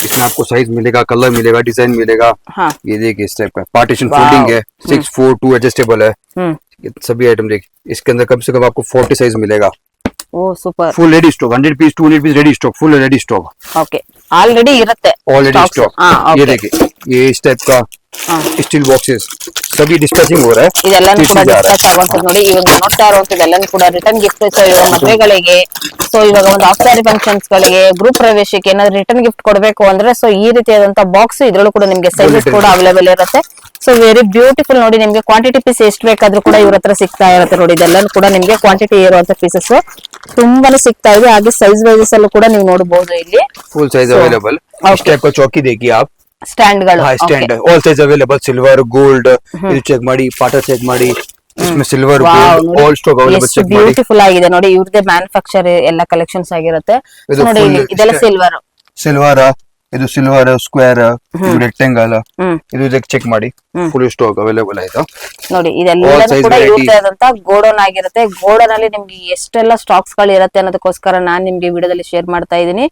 इसमें आपको साइज मिलेगा, कलर मिलेगा, डिजाइन मिलेगा. हाँ. ये देखिए इस टाइप का पार्टीशन फोल्डिंग है, 6, 4, 2 एडजस्टेबल है. ये सभी आइटम देखिए, इसके अंदर कम से कम आपको 40 साइज मिलेगा. Oh super, full ready stock, 100 piece 200 piece ready stock, full ready stock. Okay, already इरते ऑलरेडी स्टॉक. ये देखिए, ये इस टाइप का स्टील बॉक्सेस सभी डिस्पैचिंग हो रहा है. ಇದೆಲ್ಲನೂ ಕೂಡ ಡಿಸ್ಪ್ಯಾಚ್ ಆಗುವಂತದ್ದು ನೋಡಿ. ಇವಾಗ ನೋಡ್ತಾ ಇರುವಂತದ್ದೆಲ್ಲನೂ ಕೂಡ ರಿಟರ್ನ್ ಗಿಫ್ಟ್. ಸೊ ಇವಾಗ ಮದುವೆಗಳಿಗೆ, ಸೊ ಇವಾಗ ಒಂದು ಆಫ್ ಸ್ಯಾರಿ ಫಂಕ್ಷನ್ಸ್ ಗಳಿಗೆ, ಗ್ರೂಪ್ ಪ್ರವೇಶಕ್ಕೆ ಏನಾದ್ರು ರಿಟರ್ನ್ ಗಿಫ್ಟ್ ಕೊಡಬೇಕು ಅಂದ್ರೆ, ಸೊ ಈ ರೀತಿಯಾದಂತ ಬಾಕ್ಸ್ ಇದ್ರಲ್ಲೂ ಕೂಡ ನಿಮ್ಗೆ ಸೈಜಸ್ ಕೂಡ ಅವೈಲೇಬಲ್ ಇರುತ್ತೆ. ಸೊ ವೆರಿ ಬ್ಯೂಟಿಫುಲ್ ನೋಡಿ. ನಿಮ್ಗೆ ಕ್ವಾಂಟಿಟಿ ಪೀಸ್ ಎಷ್ಟು ಬೇಕಾದ್ರೂ ಕೂಡ ಇವ್ರ ಹತ್ರ ಸಿಗ್ತಾ ಇರುತ್ತೆ ನೋಡಿ. ಇದೆಲ್ಲನೂ ಕೂಡ ನಿಮ್ಗೆ ಕ್ವಾಂಟಿಟಿ ಇರುವಂತ ಪೀಸಸ್ ತುಂಬಾನೇ ಸಿಗ್ತಾ ಇದೆ. ಹಾಗೆ ಸೈಜ್ ವೈಸಸ್ ಅಲ್ಲೂ ಕೂಡ ನೀವು ನೋಡಬಹುದು. ಇಲ್ಲಿ फुल साइज अवेलेबल. इस टाइप का चौकी देखिए आप, ಸ್ಟ್ಯಾಂಡ್ ಗಳು. Stand all size available, silver, gold. ಇದು ಚೆಕ್ ಮಾಡಿ, ಪಾಟ ಚೆಕ್ ಮಾಡಿ, इसमें silver, gold, all stock available check ಮಾಡಿ. ಬ್ಯೂಟಿಫುಲ್ ಆಗಿದೆ ನೋಡಿ. ಇವ್ರದೇ ಮ್ಯಾನುಫ್ಯಾಕ್ಚರ್ ಎಲ್ಲ ಕಲೆಕ್ಷನ್ಸ್ ಆಗಿರುತ್ತೆ. ನೋಡಿ ಇದೆಲ್ಲ ಸಿಲ್ವರ್, ಸಿಲ್ವರ್, ಇದು ಸಿಲ್ವರ್ ಸ್ಕ್ವೇರ್, ಇದು ರೆಕ್ಟಾಂಗಲ್, ಇದು ಚೆಕ್ ಮಾಡಿ. ಫುಲ್ ಸ್ಟಾಕ್ ಅವೈಲೇಬಲ್ ಆಯ್ತು ನೋಡಿ. ಇದೆಲ್ಲ ಕೂಡ ಇವ್ರದೇ ಆದಂತ ಗೋಡೌನ್ ಆಗಿರುತ್ತೆ. ಗೋಡೌನ್ ಅಲ್ಲಿ ನಿಮ್ಗೆ ಎಷ್ಟೆಲ್ಲ ಸ್ಟಾಕ್ಸ್ ಗಳು ಇರುತ್ತೆ ಅನ್ನೋದಕ್ಕೋಸ್ಕರ ನಾನ್ ನಿಮ್ಗೆ ವಿಡಿಯೋದಲ್ಲಿ ಶೇರ್ ಮಾಡ್ತಾ ಇದೀನಿ.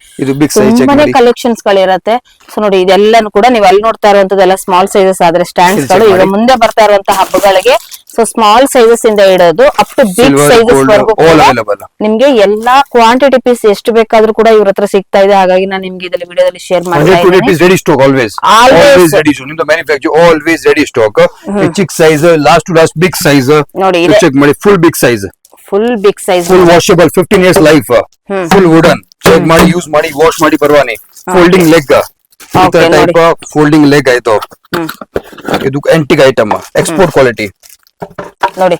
ತುಂಬಾನೇ ಕಲೆಕ್ಷನ್ಸ್ ಗಳಿರುತ್ತೆ. ಸೊ ನೋಡಿ, ಇದೆಲ್ಲಾನು ಕೂಡ ನೀವು ಅಲ್ಲಿ ನೋಡ್ತಾ ಇರುವಂತದೆಲ್ಲ ಸ್ಮಾಲ್ ಸೈಜಸ್ ಆದ್ರೆ ಸ್ಟ್ಯಾಂಡ್ಸ್ ಗಳು. ಈಗ ಮುಂದೆ ಬರ್ತಾ ಇರುವಂತಹ ಹಬ್ಬಗಳಿಗೆ ಸೊ ಸ್ಮಾಲ್ ಸೈಜಸ್ ಇಂದ ಹಿಡಿದು ಅಪ್ ಟು ಬಿಗ್ ಸೈಜಸ್ ವರೆಗೂ ನಿಮ್ಗೆ ಎಲ್ಲಾ ಕ್ವಾಂಟಿಟಿ ಪೀಸ್ ಎಷ್ಟು ಬೇಕಾದ್ರೂ ಕೂಡ ಇವ್ರ ಹತ್ರ ಸಿಗ್ತಾ ಇದೆ. ಹಾಗಾಗಿ ನಾನು ನಿಮ್ಗೆ ಇದರಲ್ಲಿ ವಿಡಿಯೋದಲ್ಲಿ ಶೇರ್ ಮಾಡ್ತಾ ಇದ್ದೀನಿ. ready stock always ready stock in the manufacture, always ready stock. chick size, last to last big size ನೋಡಿ. check ಮಾಡಿ, full big size, full big size, full washable, 15 years life, full wooden. check ಮಾಡಿ, ಯೂಸ್ ಮಾಡಿ, ವಾಶ್ ಮಾಡಿ ಬರ್ವಾನಿ. folding leg, Okay, type folding leg ಆಯ್ತು. ಹ್ಮ್ ಇದು ಆಂಟಿಕ್ ಐಟಮ್, ಎಕ್ಸ್ಪೋರ್ಟ್ ಕ್ವಾಲಿಟಿ. ನೋಡಿ.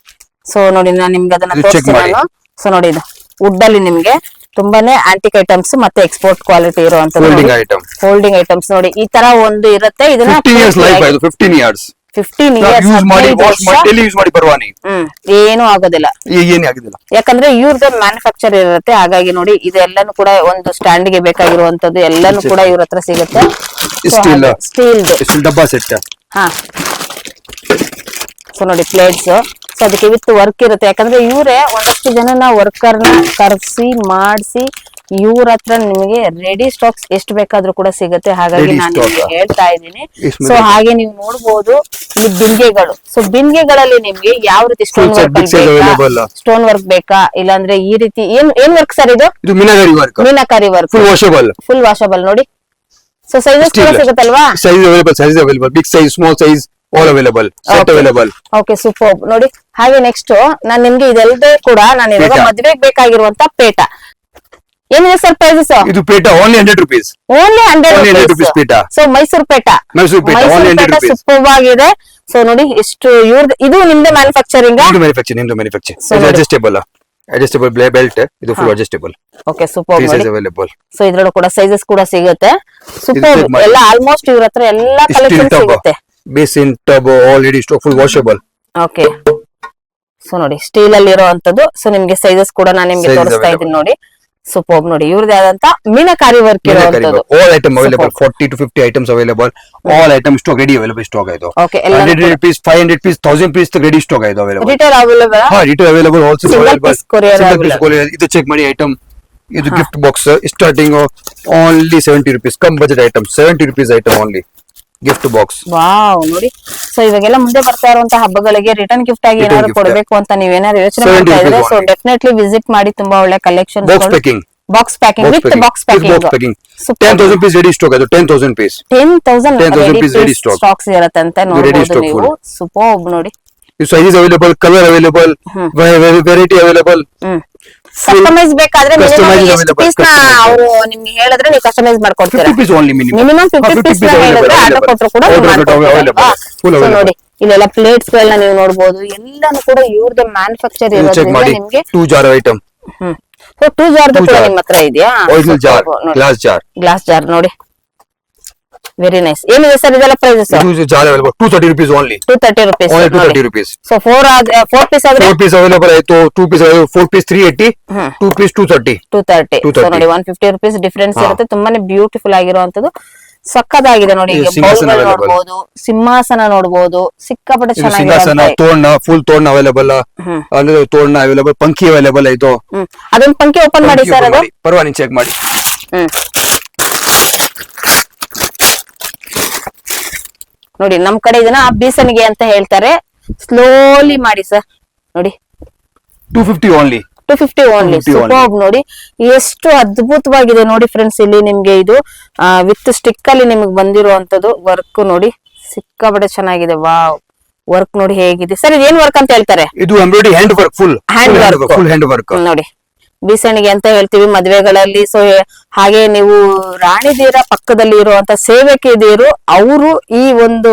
ಸೊ ನೋಡಿ ನಾನು ನಿಮ್ಗೆ ಅದನ್ನ ಇದು check ತೋರಿಸ್ತೀನಿ ಮಾಡಿ. ನಾನು. ಸೊ ನೋಡಿ ಇದು ವುಡ್ ಅಲ್ಲಿ ನಿಮ್ಗೆ ತುಂಬಾನೇ ಆಂಟಿಕ್ ಐಟಮ್ಸ್ ಮತ್ತೆ ಎಕ್ಸ್ಪೋರ್ಟ್ ಕ್ವಾಲಿಟಿ ಫೋಲ್ಡಿಂಗ್ ಇರುವಂತ ಐಟಮ್. ಫೋಲ್ಡಿಂಗ್ ಐಟಮ್ಸ್ ನೋಡಿ ಈ ತರ ಒಂದು ಇರುತ್ತೆ. ಇದನ್ನ 15 ಇಯರ್ಸ್ ಲೈಫ್ ಆಯ್ತು. 15 ಇಯರ್ಸ್ 15 ಇಯರ್ಸ್ ಯೂಸ್ ಮಾಡಿ, ವಾಶ್ ಮಾಡಿ, ಡೈಲಿ ಯೂಸ್ ಮಾಡಿ ಪರವಾನಿ. ಏನೂ ಆಗೋದಿಲ್ಲ. ಏನೇ ಆಗುದಿಲ್ಲ. ಯಾಕಂದ್ರೆ ಇವ್ರದ್ದು ಮ್ಯಾನುಫ್ಯಾಕ್ಚರ್ ಇರುತ್ತೆ. ಹಾಗಾಗಿ ನೋಡಿ ಇದೆಲ್ಲಾನು ಕೂಡ ಒಂದು ಸ್ಟ್ಯಾಂಡ್ ಗೆ ಬೇಕಾಗಿರುವಂತದ್ದು ಎಲ್ಲಾನು ಕೂಡ ಇವ್ರ ಹತ್ರ ಸಿಗುತ್ತೆ. ಸ್ಟೀಲ್ ಸ್ಟೀಲ್ ಡಬ್ಬಾ ಸೆಟ್. ಹಾ ಸೊ ನೋಡಿ ಪ್ಲೇಟ್ಸ್. ಸೊ ಅದಕ್ಕೆ ವಿತ್ ವರ್ಕ್ ಇರುತ್ತೆ. ಯಾಕಂದ್ರೆ ಇವರೇ ಒಂದಷ್ಟು ಜನನ ವರ್ಕರ್ನ ಕರ್ಸಿ ಮಾಡಿಸಿ ಇವ್ರ ಹತ್ರ ನಿಮಗೆ ರೆಡಿ ಸ್ಟಾಕ್ಸ್ ಎಷ್ಟು ಬೇಕಾದ್ರೂ ಕೂಡ ಸಿಗುತ್ತೆ. ಹಾಗಾಗಿ Ready ನಾನು stock. ನಿಮ್ಗೆ ಹೇಳ್ತಾ ಇದ್ದೀನಿ. ಎಷ್ಟು ಸೊ ಬೇಕು? ಹಾಗೆ ನೀವು ನೋಡ್ಬೋದು ಈ ಬಿಂದಿಗೆಗಳು. ಸೊ ಬಿಂದಿಗೆಗಳಲ್ಲಿ ನಿಮ್ಗೆ ಯಾವ ರೀತಿ stone Full set, big size available. Work stone work ಬೇಕಾ ಇಲ್ಲಾಂದ್ರೆ ಈ ರೀತಿ ಏನ್ ವರ್ಕ್ ಸರ್ ಇದು? ಇದು meenakari work, meenakari work, full washable. Full washable ನೋಡಿ. ಸೊ ಸೈಜಸ್ ಕೂಡ ಸಿಗುತ್ತಲ್ವಾ? Size available, big size, small size, all available, set available. Okay super ನೋಡಿ. ಹಾಗೆ ನೆಕ್ಸ್ಟ್ ನಾನ್ ನಿಮ್ಗೆ ಇದೆಲ್ಲದೂ ಕೂಡ ನಾನು ಇವಾಗ ಪೇಟ. ಮದ್ವೆಗೆ ಬೇಕಾಗಿರುವಂತ ಪೇಟ ಏನಿದೆ ಸರ್ ಪ್ರೈಸಸ್? ಇದು ಪೇಟ only 100 rupees. Only Only 100 100 rupees ಪೇಟ. ಸೊ ಮೈಸೂರು ಪೇಟ, ಮೈಸೂರು ಪೇಟ ಓನ್ಲಿ 100 rupees. ಸೂಪರ್ ಆಗಿದೆ. ಸೊ ನೋಡಿ ಎಷ್ಟು ಇವ್ರದ್ದು ಇದು ನಿಮ್ದೆ ಮ್ಯಾನುಫ್ಯಾಕ್ಚರಿಂಗ್. ನಿಮ್ದು ಮ್ಯಾನುಫ್ಯಾಕ್ಚರ್. So ನೋಡಿ. ಅಡ್ಜಸ್ಟೇಬಲ್ ಬೆಲ್ಟ್, ಇದು ಫುಲ್ ಅಡ್ಜಸ್ಟೇಬಲ್. ಓಕೆ ಸೂಪರ್ ನೋಡಿ. Size available. ಸೊ ಇದ್ರಲ್ಲೂ ಕೂಡ ಸೈಜಸ್ ಕೂಡ ಸಿಗುತ್ತೆ. ಸೂಪರ್ check ಮಾಡಿ. ಎಲ್ಲ ಆಲ್ಮೋಸ್ಟ್ ಇವ್ರ ಹತ್ರ ಎಲ್ಲಾ ಸ್ಟೀಲ್ ಕಲೆಕ್ಷನ್ ಟಬ್, ಸಿಗುತ್ತೆ. Basin tub, already stock, full washable. Okay so ನೋಡಿ ಸ್ಟೀಲ್ ಅಲ್ಲಿ ಇರುವಂತದ್ದು. ಸೊ ನಿಮ್ಗೆ ಸೈಜಸ್ ಕೂಡ ನಾನು ನಿಮ್ಗೆ Size ತೋರಿಸ್ತಾ available. ಇದ್ದೀನಿ ನೋಡಿ. ಸೂಪರ್ ನೋಡಿ ಇವ್ರದೇ ಆದಂತ ಮೀನಾಕಾರಿ ವರ್ಕ್ ಇರುವಂತದ್ದು. All item available. Superb. 40 to 50 items available. All items stock ready available stock ಆಯ್ತು. ಓಕೆ ಎಲ್ಲ 100 rupees, 500 rupees, 1000 rupees ready stock ಆಯ್ತು available. Retail available. ಹಾ retail available, also Single available. piece courier available. ಇದು ಚೆಕ್ ಮಾಡಿ ಐಟಮ್. ಇದು gift box starting only 70 rupees. Come budget item, 70 rupees item only gift box. Wow ನೋಡಿ. ಸೊ ಇವಾಗೆಲ್ಲ ಮುಂದೆ ಬರ್ತಾ ಇರುವಂತಹ ಹಬ್ಬಗಳಿಗೆ ರಿಟರ್ನ್ ಗಿಫ್ಟ್ ಆಗಿ Return ಏನಾದ್ರು gift. ಕೊಡಬೇಕು ಅಂತ ನೀವೇನಾದ್ರು ಯೋಚನೆ 70 ಮಾಡ್ತಾ ಇದ್ರೆ rupees so only. Definitely visit ಮಾಡಿ. ತುಂಬಾ ಒಳ್ಳೆ collection. Box packing, box packing with box packing. 10,000 rupees ready stock ಆಯ್ತು. 10,000 piece. 10,000 rupees ready stock. Stocks ಇರುತ್ತೆ ಅಂತ ready ನೋಡಬಹುದು stock ನೀವು. full. ಸೂಪರ್ ನೋಡಿ. ಇದು size available, colour available, variety available. Customise ಬೇಕಾದ್ರೆ Customize ಎಷ್ಟು available, ಪೀಸ್ ನ customize. ಅವರು ನಿಮ್ಗೆ ಹೇಳಿದ್ರೆ ನೀವು ಕಸ್ಟಮೈಸ್ ಮಾಡ್ಕೊಡ್ತೀರಾ. 50 piece only minimum. Minimum 50 piece ನ ಹೇಳಿದ್ರೆ ಆರ್ಡರ್ ಕೊಟ್ಟರು ಕೂಡ ನೀವು ಮಾಡ್ಕೊಡ್ತೀರಾ. Full So available. ನೋಡಿ ಇಲ್ಲೆಲ್ಲ ಪ್ಲೇಟ್ಸ್ ಗಳನ್ನ ನೀವು ನೋಡಬಹುದು. ಎಲ್ಲಾನು ಕೂಡ ಇವ್ರದ್ದು ಮ್ಯಾನುಫ್ಯಾಕ್ಚರ್ ಚೆಕ್ ಇರೋದ್ರಿಂದ ಮಾಡಿ. ನಿಮ್ಗೆ 2 jar ಐಟಮ್, ಸೊ 2 ಜಾರ್ದು Two ಕೂಡ jar. ನಿಮ್ಮ ಹತ್ರ ಇದೆಯಾ? Original jar, glass jar. Glass jar ನೋಡಿ. Very nice. ಏನಿದೆ ಸರ್ ಇದೆಲ್ಲ ಪ್ರೈಸಸ್? ಇದು jar available 230 rupees only. 230 rupees. Only 230 rupees. So 4 piece ಆದ್ರೆ 4 piece ಅವೈಲೇಬಲ್ ಆಯ್ತು. 2 piece 4 piece 380, 2 piece 230. 230. ಸೊ 230. ನೋಡಿ 150 rupees ಡಿಫರೆನ್ಸ್ ಹಾ. ಇರುತ್ತೆ. ತುಂಬಾನೇ ಬ್ಯೂಟಿಫುಲ್ ಆಗಿರುವಂತದ್ದು. ಸಕ್ಕತ್ತಾಗಿದೆ ನೋಡಿ. ಈಗ ಸಿಂಹಾಸನ ಬೌಲ್ಗಳು available. ನೋಡಬಹುದು, ಸಿಂಹಾಸನ ನೋಡಬಹುದು, ಸಿಕ್ಕಾಪಟ್ಟೆ ಇದು ಸಿಂಹಾಸನ, ಚೆನ್ನಾಗಿರುತ್ತೆ. ತೋರಣ, ಫುಲ್ ತೋರಣ ಅವೈಲೇಬಲ್. ಅಲ್ಲಿ ತೋರಣ ಅವೈಲೇಬಲ್, ಪಂಖಿ ಅವೈಲೇಬಲ್ ಆಯ್ತು. ಅದೊಂದು ಪಂಕಿ ಓಪನ್ ಮಾಡಿ ಸರ್. ಅದು ಪರವಾಗಿ ಚೆಕ್ ಮಾಡಿ. ನೋಡಿ ನಮ್ ಕಡೆ ಇದನ್ನ ಬೀಸಣಿಗೆ ಅಂತ ಹೇಳ್ತಾರೆ. ಸ್ಲೋಲಿ ಮಾಡಿ ಸರ್. ನೋಡಿ 250 only. 250 ಓನ್ಲಿ. 250 only. ಸೂಪರ್ ನೋಡಿ ಎಷ್ಟು ಅದ್ಭುತವಾಗಿದೆ ನೋಡಿ ಫ್ರೆಂಡ್ಸ್. ಇಲ್ಲಿ ನಿಮ್ಗೆ ಇದು ವಿತ್ ಸ್ಟಿಕ್ ಅಲ್ಲಿ ನಿಮ್ಗೆ ಬಂದಿರುವಂತದ್ದು ವರ್ಕ್ ನೋಡಿ. ಸಿಕ್ಕಾಪಟ್ಟೆ ಚೆನ್ನಾಗಿದೆ. ವಾವ್ ವರ್ಕ್ ನೋಡಿ ಹೇಗಿದೆ ಸರ್. ಇದು ಏನ್ ವರ್ಕ್ ಅಂತ ಹೇಳ್ತಾರೆ? ಇದು embroidery hand work, full hand work. Full hand work ನೋಡಿ ಬೀಸಣಿಗೆ ಅಂತ ಹೇಳ್ತೀವಿ ಮದ್ವೆಗಳಲ್ಲಿ. ಸೊ ಹಾಗೆ ನೀವು ರಾಣಿದೀರ ಪಕ್ಕದಲ್ಲಿ ಇರುವಂತ ಸೇವಕಿಯರು ಅವರು ಈ ಒಂದು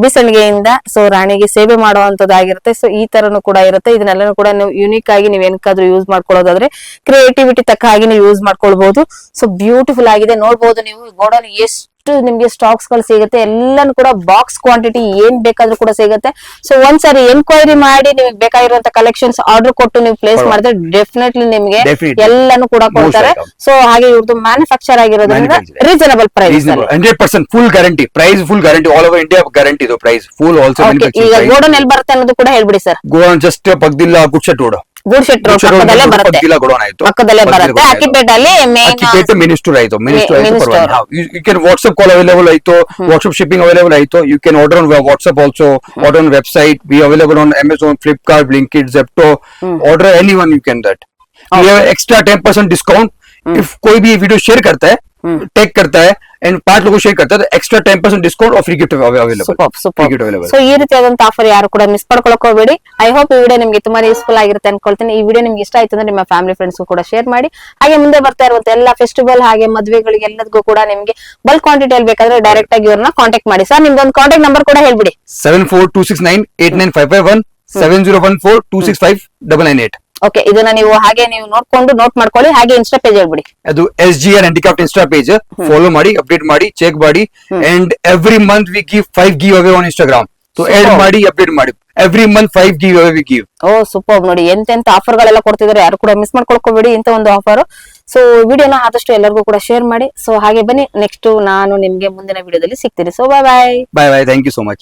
ಬೀಸಣಿಗೆಯಿಂದ ಸೊ ರಾಣಿಗೆ ಸೇವೆ ಮಾಡುವಂತದ್ದಾಗಿರುತ್ತೆ. ಸೊ ಈ ತರನು ಕೂಡ ಇರುತ್ತೆ. ಇದನ್ನೆಲ್ಲನೂ ಕೂಡ ನೀವು ಯುನಿಕ್ ಆಗಿ ನೀವ್ ಏನಕ್ಕಾದ್ರೂ ಯೂಸ್ ಮಾಡ್ಕೊಳ್ಳೋದಾದ್ರೆ ಕ್ರಿಯೇಟಿವಿಟಿ ತಕ್ಕ ಹಾಗೆ ನೀವು ಯೂಸ್ ಮಾಡ್ಕೊಳ್ಬಹುದು. ಸೊ ಬ್ಯೂಟಿಫುಲ್ ಆಗಿದೆ ನೋಡ್ಬೋದು ನೀವು. ಗೋಡನ್ ಎಷ್ಟು ನಿಮ್ಗೆ ಸ್ಟಾಕ್ಸ್ ಗಳು ಸಿಗುತ್ತೆ. ಎಲ್ಲಾನು ಕೂಡ ಬಾಕ್ಸ್ ಕ್ವಾಂಟಿಟಿ ಏನ್ ಬೇಕಾದ್ರೂ ಕೂಡ ಸಿಗುತ್ತೆ. ಸೊ ಒಂದ್ಸರಿ ಎನ್ಕ್ವೈರಿ ಮಾಡಿ ನಿಮಗೆ ಬೇಕಾಗಿರುವಂತ ಕಲೆಕ್ಷನ್ಸ್ ಆರ್ಡರ್ ಕೊಟ್ಟು ನೀವು ಪ್ಲೇಸ್ ಮಾಡಿದ್ರೆ ಡೆಫಿನೆಟ್ಲಿ ನಿಮ್ಗೆ Definitely. ಎಲ್ಲಾನು ಕೂಡ ಕೊಡ್ತಾರೆ. items. ಸೊ ಹಾಗೆ ಇವ್ರದ್ದು ಮ್ಯಾನುಫ್ಯಾಕ್ಚರ್ ಆಗಿರೋದ್ರಿಂದ Manufacture. Reasonable price. 100% full guarantee. Price full guarantee, all over India guarantee. ಇದು ಪ್ರೈಸ್ ಫುಲ್ ಆಲ್ಸೋ ಈಗ ಗೋಡನ್ ಎಲ್ಲಿ ಬರುತ್ತೆ ಅನ್ನೋದು ಕೂಡ ಹೇಳ್ಬಿಡಿ ಸರ್. ಗೋವನ್ ಜಸ್ಟ್ ಪಕ್ಕದಿಲ್ಲ, ಗುಡ್ಶೆಟ್ ರೋಡ್. ಗೂಡ್ಶೆಟ್ ರೋಡ್ ಪಕ್ಕದಲ್ಲೇ ಬರುತ್ತೆ. ಪಕ್ಕದಿಲ್ಲ ಗೋಡನ್ ಆಯ್ತು. ಪಕ್ಕದಲ್ಲೇ ಬರುತ್ತೆ. ಅಕ್ಕಿಪೇಟಲ್ಲಿ ಮೇನ್ ಅಕ್ಕಿಪೇಟೆ ಮಿನಿಸ್ಟರ್ ಆಯ್ತು. ಮಿನಿಸ್ಟರ್ ಆಯ್ತು. Minister. ಪರವಾಗಿ you can WhatsApp call available ಆಯ್ತು. ವಾಟ್ಸ್ಆಪ್ ಶಿಪ್ಪಿಂಗ್ ಅವೈಲೇಬಲ್ ಆಯ್ತು. You can order on WhatsApp also, order on website. V available on Amazon, Flipkart, Blinkit, Zepto. Order anyone you can that. We have extra 10% discount if कोई भी वीडियो शेयर करता है, टैग करता है and 5 लोगों शेयर करता है तो एक्स्ट्रा 10% डिस्काउंट और free gift available. Super gift available. So ಈ ರೀತಿಯಾದಂತ ಆಫರ್ ಯಾರು ಕೂಡ ಮಿಸ್ ಮಾಡ್ಕೊಳಕ್ ಹೋಗಬೇಡಿ. ಐ ಹೋಪ್ ಈ ವಿಡಿಯೋ ನಿಮ್ಗೆ ತುಂಬಾ ಯೂಸ್ಫುಲ್ ಆಗಿರುತ್ತೆ ಅನ್ಕೊಳ್ತೀನಿ. ಈ ವಿಡಿಯೋ ನಿಮ್ಗೆ ಇಷ್ಟ ಆಯ್ತು ಅಂದ್ರೆ ನಿಮ್ಮ ಫ್ಯಾಮಿಲಿ ಫ್ರೆಂಡ್ಸ್ ಕೂಡ ಶೇರ್ ಮಾಡಿ. ಹಾಗೆ ಮುಂದೆ ಬರ್ತಾ ಇರುವಂತ ಎಲ್ಲಾ ಫೆಸ್ಟಿವಲ್ ಹಾಗೆ ಮದುವೆಗಳಿಗೆ ಎಲ್ಲದಕ್ಕೂ ಕೂಡ ನಿಮ್ಗೆ ಬಲ್ಕ್ ಕ್ವಾಂಟಿಟಿ ಅಲ್ಲಿ ಬೇಕಾದ್ರೆ ಡೈರೆಕ್ಟ್ ಆಗಿ ಇವ್ರನ್ನ ಕಾಂಟ್ಯಾಕ್ಟ್ ಮಾಡಿ. ಸರ್ ನಿಮ್ದೊಂದು ಕಾಂಟ್ಯಾಕ್ಟ್ ನಂಬರ್ ಕೂಡ ಹೇಳ್ಬಿಡಿ. 7426989551 7014265998. ಓಕೆ, ಇದನ್ನ ನೀವು ಹಾಗೆ ನೀವು ನೋಡ್ಕೊಂಡು ನೋಟ್ ಮಾಡ್ಕೊಳ್ಳಿ. ಹಾಗೆ ಇನ್ಸ್ಟಾ ಪೇಜ್ ಹೇಳ್ಬಿಡಿ. ಅದು SGR Handicraft Insta page follow ಮಾಡಿ ಅಪ್ಡೇಟ್ ಮಾಡಿ ಚೆಕ್ ಮಾಡಿ and every month we give 5 giveaway on Instagram. So add ಮಾಡಿ ಅಪ್ಡೇಟ್ ಮಾಡಿ every month 5 giveaway we give. ಓ ಸೂಪರ್, ನೋಡಿ ಎಂತೆಂತ ಆಫರ್ ಗಳೆಲ್ಲ ಕೊಡ್ತಿದ್ದಾರೆ, ಯಾರು ಕೂಡ ಮಿಸ್ ಮಾಡ್ಕೊಳ್ಕೋಬೇಡಿ ಇಂತ ಒಂದು ಆಫರ್. ಸೊ ವಿಡಿಯೋನ ಆದಷ್ಟು ಎಲ್ಲರಿಗೂ ಕೂಡ ಶೇರ್ ಮಾಡಿ. ಸೊ ಹಾಗೆ ಬನ್ನಿ, ನೆಕ್ಸ್ಟ್ ನಾನು ನಿಮ್ಗೆ ಮುಂದಿನ ವಿಡಿಯೋದಲ್ಲಿ ಸಿಗ್ತೀನಿ. So bye bye. Bye bye, thank you so much.